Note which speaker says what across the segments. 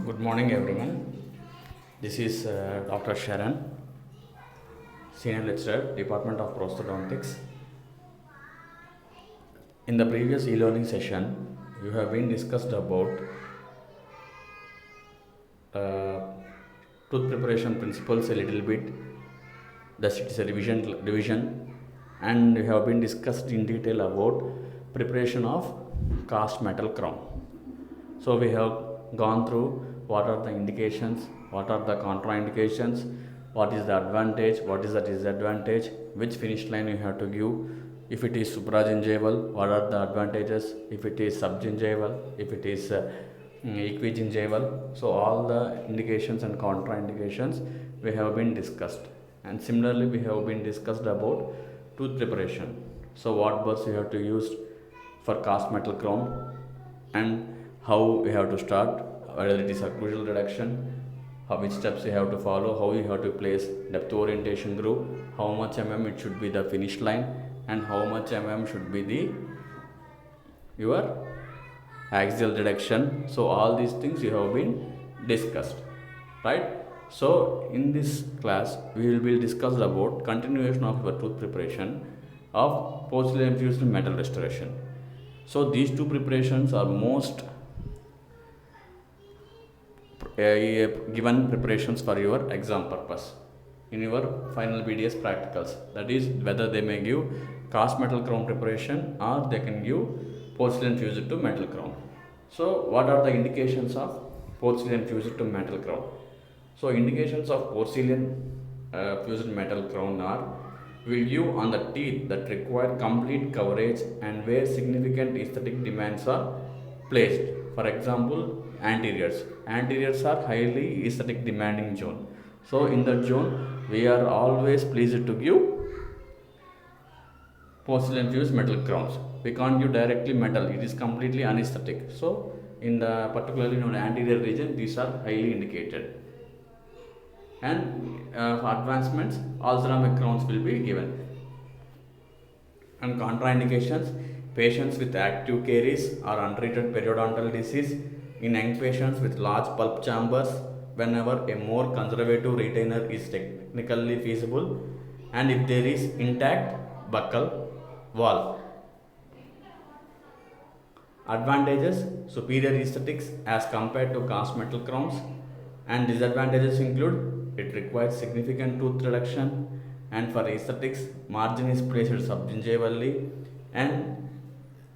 Speaker 1: Good morning, everyone. This is Dr. Sharon, Senior Lecturer, Department of Prosthodontics. In the previous e-learning session, you have been discussed about uh, tooth preparation principles a little bit. Thus, it is a division, and we have been discussed in detail about preparation of cast metal crown. So we have gone through what are the indications, what are the contraindications, what is the advantage, what is the disadvantage, which finish line you have to give. If it is supragingival, what are the advantages? If it is subgingival, if it is equigingival. So all the indications and contraindications we have been discussed. And similarly, we have been discussed about tooth preparation. So what burrs you have to use for cast metal crown, and how we have to start, whether it is occlusal reduction, which steps you have to follow, how you have to place depth orientation groove, how much it should be the finish line, and how much should be the your axial reduction. So all these things you have been discussed, right? So in this class we will be discussed about continuation of your tooth preparation of porcelain infused metal restoration. So these two preparations are most given preparations for your exam purpose in your final BDS practicals. That is, whether they may give cast metal crown preparation or they can give porcelain fused to metal crown. So what are the indications of porcelain fused to metal crown? So indications of porcelain fused metal crown are: will give on the teeth that require complete coverage and where significant aesthetic demands are placed. For example, anteriors. Anteriors are highly aesthetic demanding zone. So in that zone, we are always pleased to give porcelain fused metal crowns. We can't give directly metal; it is completely anesthetic. So in the particularly in the anterior region, these are highly indicated. And for advancements, all ceramic crowns will be given. And contraindications: patients with active caries or untreated periodontal disease, in young patients with large pulp chambers, whenever a more conservative retainer is technically feasible, and if there is intact buccal wall. Advantages: superior aesthetics as compared to cast metal crowns, and disadvantages include it requires significant tooth reduction, and for aesthetics, margin is placed subgingivally and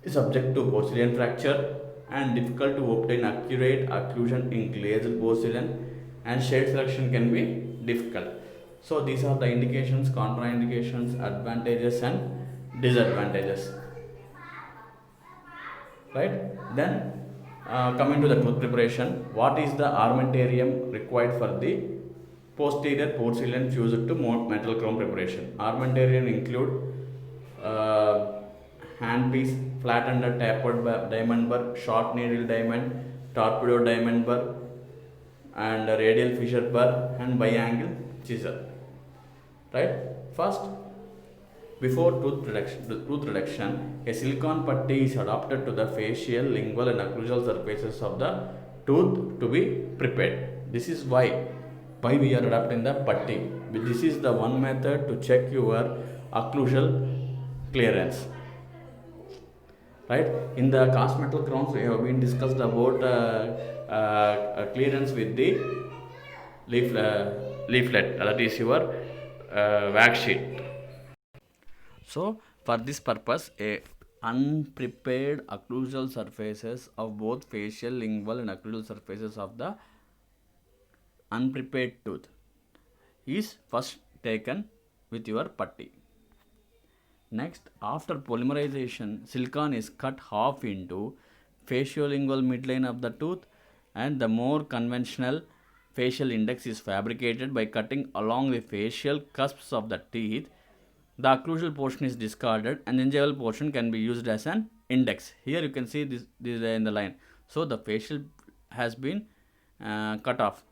Speaker 1: is subject to porcelain fracture, and difficult to obtain accurate occlusion in glazed porcelain, and shade selection can be difficult. So these are the indications, contraindications, advantages and disadvantages, right? Then coming to the tooth preparation, what is the armamentarium required for the posterior porcelain fused to metal crown preparation? Armamentarium include uh, handpiece, flat under tapered diamond burr, short needle diamond, torpedo diamond burr, and radial fissure burr, and biangle chisel, right? First, before tooth reduction, a silicone putty is adapted to the facial, lingual, and occlusal surfaces of the tooth to be prepared. This is why we are adapting the putty. This is the one method to check your occlusal clearance, right? In the cast metal crowns, we have been discussed about clearance with the leaflet. That is your wax sheet. So for this purpose, a unprepared occlusal surfaces of both facial, lingual, and occlusal surfaces of the unprepared tooth is first taken with your putty. Next, after polymerization, silicone is cut half into facial-lingual midline of the tooth, and the more conventional facial index is fabricated by cutting along the facial cusps of the teeth. The occlusal portion is discarded, and gingival portion can be used as an index. Here you can see this in the line. So the facial has been cut off.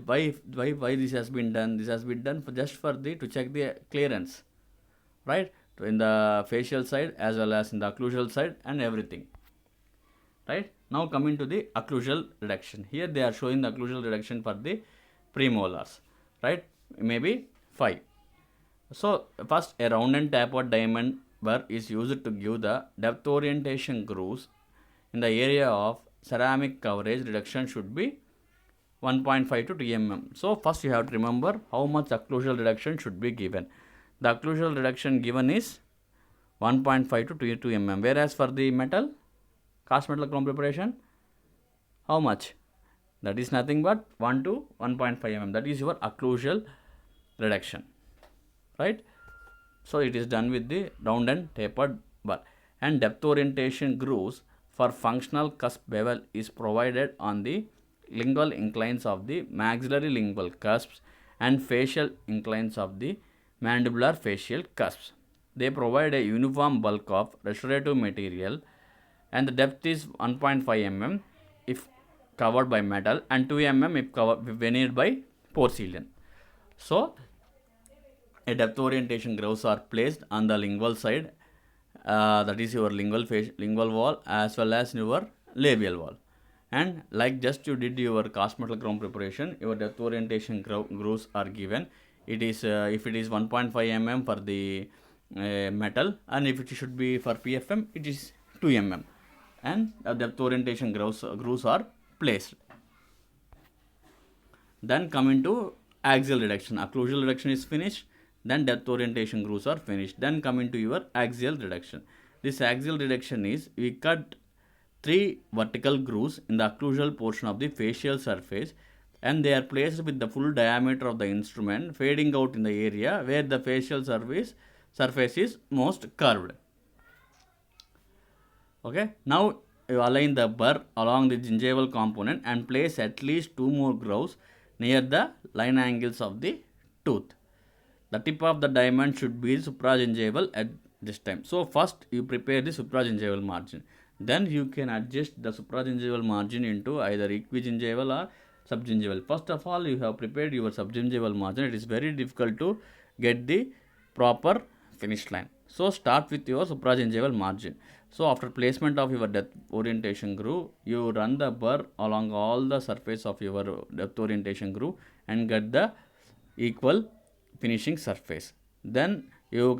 Speaker 1: Why this has been done? This has been done just for to check the clearance, right? In the facial side as well as in the occlusal side and everything. right? Now coming to the occlusal reduction. Here they are showing the occlusal reduction for the premolars, right? Maybe 5. So first, a round and tapered diamond burr is used to give the depth orientation grooves in the area of ceramic coverage. Reduction should be 1.5 to 2 mm. So first you have to remember how much occlusal reduction should be given. The occlusal reduction given is 1.5 to 2 mm. Whereas for the metal, cast metal chrome preparation, how much? That is nothing but 1 to 1.5 mm. That is your occlusal reduction, right? So it is done with the round and tapered burr. And depth orientation grooves for functional cusp bevel is provided on the lingual inclines of the maxillary lingual cusps and facial inclines of the mandibular facial cusps. They provide a uniform bulk of restorative material, and the depth is 1.5 mm if covered by metal and 2 mm if veneered by porcelain. So a depth orientation grooves are placed on the lingual side, that is your lingual wall, as well as your labial wall. And like just you did your cast metal chrome preparation, your depth orientation grooves are given. It is if it is 1.5 mm for the metal, and if it should be for PFM, it is 2 mm, and depth orientation grooves are placed. Then coming to axial reduction, occlusal reduction is finished, then depth orientation grooves are finished. Then coming to your axial reduction. This axial reduction is, we cut 3 vertical grooves in the occlusal portion of the facial surface, and they are placed with the full diameter of the instrument fading out in the area where the facial surface is most curved. Okay, now you align the burr along the gingival component and place at least 2 more grooves near the line angles of the tooth. The tip of the diamond should be supragingival at this time. So first you prepare the supragingival margin. Then you can adjust the supragingival margin into either equigingival or subgingival. First of all, you have prepared your subgingival margin. It is very difficult to get the proper finish line. So start with your supragingival margin. So after placement of your depth orientation groove, you run the burr along all the surface of your depth orientation groove and get the equal finishing surface. Then you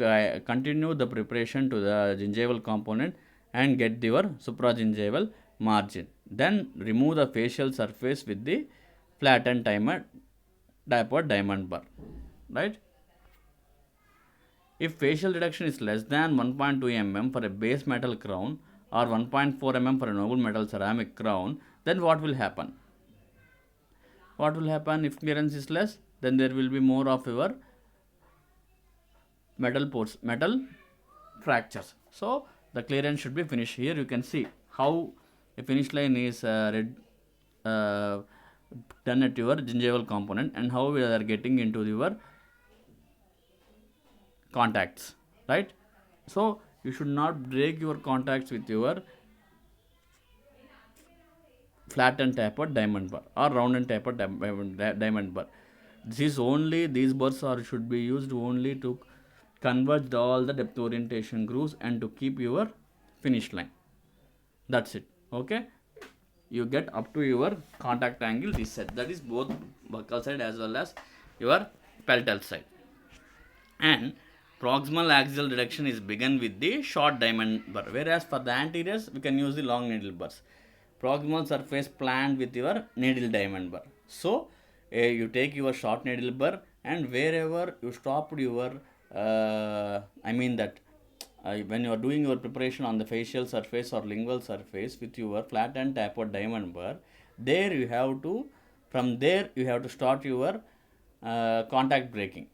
Speaker 1: continue the preparation to the gingival component and get your supragingival margin. Then remove the facial surface with the flattened tapered diamond burr, right? If facial reduction is less than 1.2 mm for a base metal crown or 1.4 mm for a noble metal ceramic crown, then what will happen? What will happen if clearance is less? Then there will be more of your metal fractures. So the clearance should be finished. Here you can see how a finish line is done at your gingival component and how we are getting into your contacts, right? So you should not break your contacts with your flat and tapered diamond burr or round and tapered diamond burr. These burrs should be used only to converge all the depth orientation grooves and to keep your finish line. That's it. Okay, you get up to your contact angle this side, that is both buccal side as well as your palatal side. And proximal axial reduction is begun with the short diamond burr, whereas for the anteriors we can use the long needle burrs. Proximal surface planned with your needle diamond burr. So you take your short needle burr, and wherever you stopped your when you are doing your preparation on the facial surface or lingual surface with your flat and tapered diamond burr, there you have to, from there you have to start your contact breaking.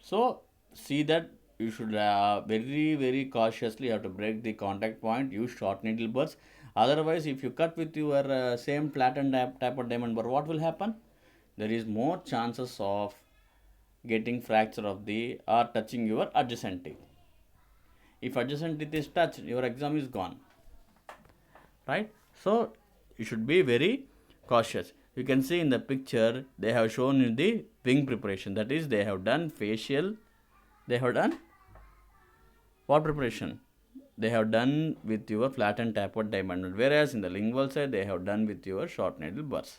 Speaker 1: So see that you should very cautiously have to break the contact point, use short needle burrs. Otherwise, if you cut with your same flat and tapered diamond burr, what will happen? There is more chances of getting fracture of the or touching your adjacent teeth. If adjacent teeth is touched, your exam is gone, right? So you should be very cautious. You can see in the picture they have shown in the wing preparation, that is they have done facial, they have done what preparation? they have done with your flat and tapered diamond bur, whereas in the lingual side they have done with your short needle burrs.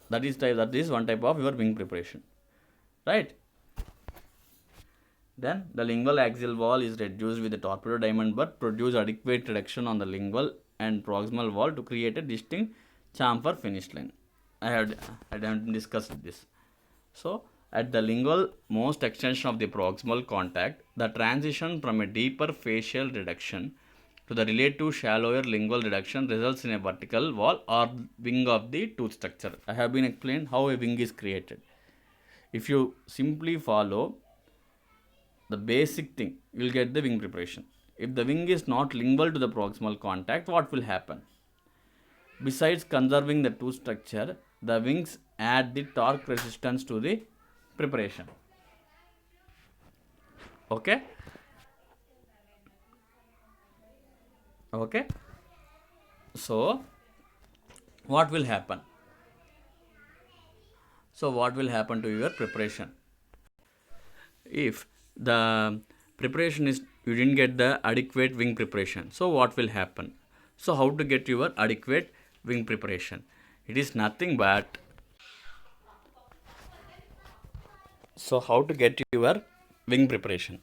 Speaker 1: That is one type of your wing preparation, right? Then the lingual axial wall is reduced with the torpedo diamond burr, produce adequate reduction on the lingual and proximal wall to create a distinct chamfer finish line. I have discussed this. So at the lingual most extension of the proximal contact, the transition from a deeper facial reduction to the relative shallower lingual reduction results in a vertical wall or wing of the tooth structure. I have been explained how a wing is created. If you simply follow the basic thing, you will get the wing preparation. If the wing is not lingual to the proximal contact, what will happen? Besides conserving the tooth structure, the wings add the torque resistance to the preparation. Okay? Okay? So, what will happen? So, what will happen to your preparation? If the preparation is, you didn't get the adequate wing preparation, so what will happen? So, how to get your adequate wing preparation? It is nothing but, so how to get your wing preparation?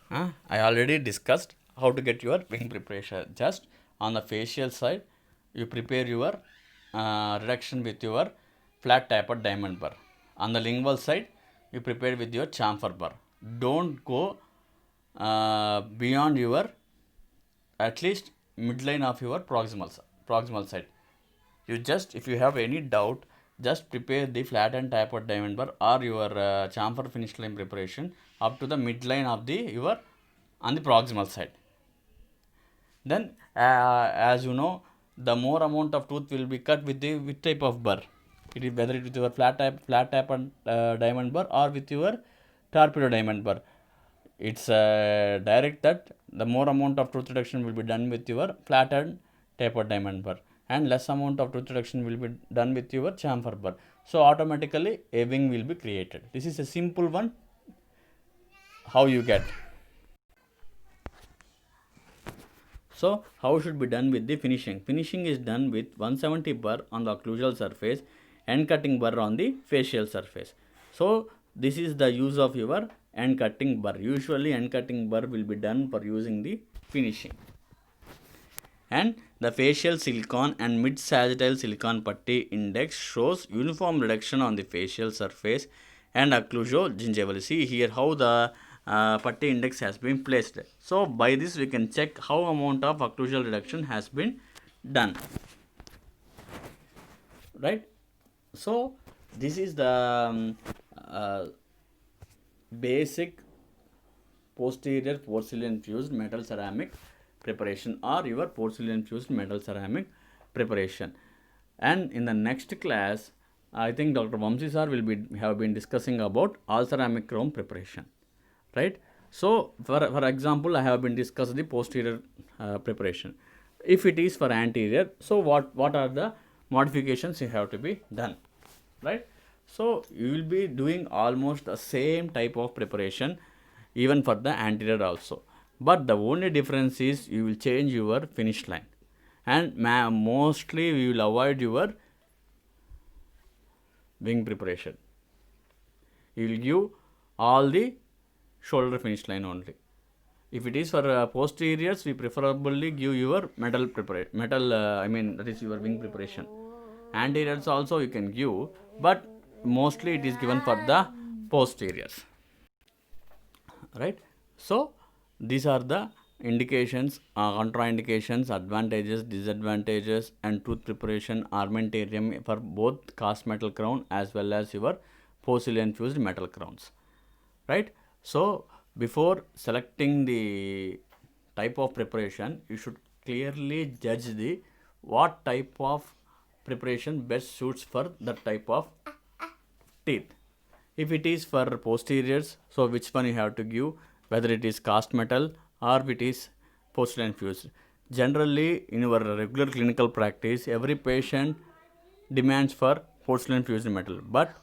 Speaker 1: I already discussed how to get your wing preparation. Just on the facial side, you prepare your reduction with your flat tapered diamond burr. On the lingual side, you prepare with your chamfer burr. Don't go beyond your at least midline of your proximal side. You just, if you have any doubt, just prepare the flat and tapered diamond burr or your chamfer finish line preparation up to the midline of the your on the proximal side. Then as you know, the more amount of tooth will be cut with the which type of burr. It is whether it is your flat tapered diamond burr or with your torpedo diamond burr. It's direct that the more amount of tooth reduction will be done with your flat and tapered diamond burr, and less amount of tooth reduction will be done with your chamfer burr. So automatically a wing will be created. This is a simple one. How you get? So how should be done with the finishing? Finishing is done with 170 burr on the occlusal surface and cutting burr on the facial surface. So this is the use of your end cutting burr. Usually end cutting burr will be done for using the finishing. And the facial silicon and mid sagittal silicon putty index shows uniform reduction on the facial surface and occlusogingival. See here how the putty index has been placed. So by this we can check how amount of occlusal reduction has been done, right? So this is the basic posterior porcelain fused metal ceramic preparation or your porcelain fused metal ceramic preparation. And in the next class, I think Dr. Vamsi sir will have been discussing about all ceramic chrome preparation, right? So for example, I have been discussing the posterior preparation. If it is for anterior, so what are the modifications you have to be done, right? So you will be doing almost the same type of preparation even for the anterior also, but the only difference is you will change your finish line, and mostly we will avoid your wing preparation. You will give all the shoulder finish line only. If it is for posteriors, we preferably give your metal that is your wing preparation. Anteriors also you can give, but mostly it is given for the posteriors, right? So these are the indications, contraindications, advantages, disadvantages, and tooth preparation armamentarium for both cast metal crown as well as your porcelain fused metal crowns, right? So before selecting the type of preparation, you should clearly judge the what type of preparation best suits for that type of teeth. If it is for posteriors, so which one you have to give, whether it is cast metal or it is porcelain fused. Generally in our regular clinical practice, every patient demands for porcelain fused metal, but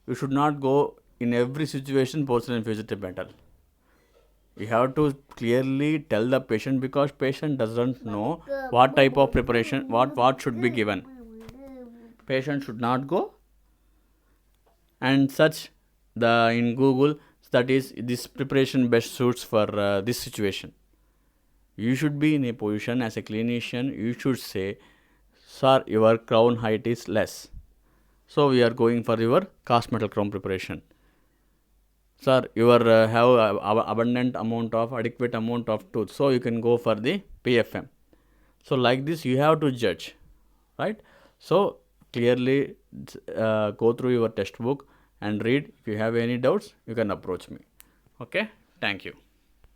Speaker 1: you should not go in every situation porcelain fused metal. You have to clearly tell the patient, because patient doesn't know what type of preparation, what should be given. Patient should not go and search in Google that is this preparation best suits for this situation. You should be in a position as a clinician, you should say, sir, your crown height is less, so we are going for your cast metal crown preparation. Sir, you have abundant amount of adequate amount of tooth, so you can go for the PFM. So like this you have to judge, right? So clearly go through your textbook and read. If you have any doubts, you can approach me. Okay, thank you.